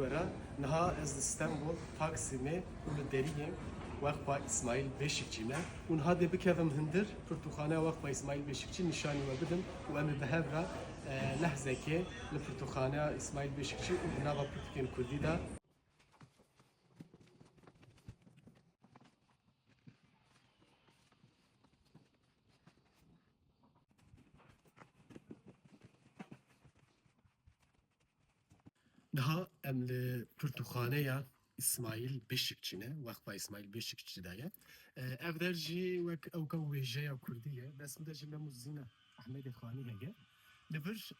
جوارا نها از استانبول تاکسیمه ول دریم وقت با اسماعیل بشکچینه اونها ده بکردم هندر پرتوخانه وقت با اسماعیل بشکچی نشانی و بدم و ام بهبرا لحظه که لپرتوخانه اسماعیل بشکچی و نوا پرتکین کردی دا daha emli Pürtükhane İsmail Beşikçine, vakfa İsmail Beşikçi daya. Evderci ve evka veje ya Kurdiye, bes müdeci memuzina Ahmed Khani hege. Livir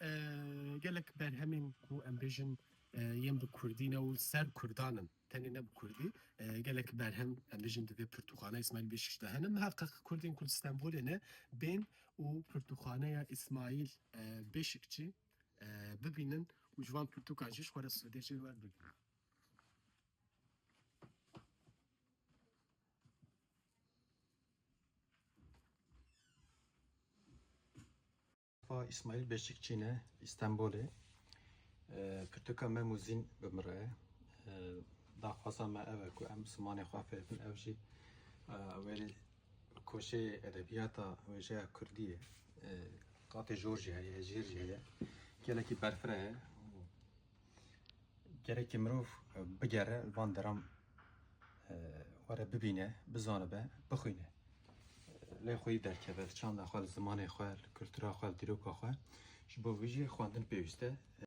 gelek berhemin ku embejin yem bu Kurdine u ser Kurdanın. Tenine bu Kurdi. Gelek berhem embejin de Pürtükhane İsmail Beşikçi daya. Muhakkak Kurdin kul İstanbul'e ben u Pürtükhane İsmail Beşikçi bibinin وجوان برتقالش خورا سودێکی وەربگرن. İsmail Beşikçi'ne İstanbul'e Pirtuka me muzin bimre daxwaza me ev ku em simanê xwe fêrbin ev jî wêrî koşê edebiyata wêjeya Kurdiyê qatê jor jî heye hejîr jî heye gelekî berfir heye gerekî mirov bigere van deram were bibîne bizanibe bixwîne lê xwe yî derkeve çanda xwe li zimanê xwe li kultura xwe li dîroka xwe ji bo wî jî xwendin pêwîst e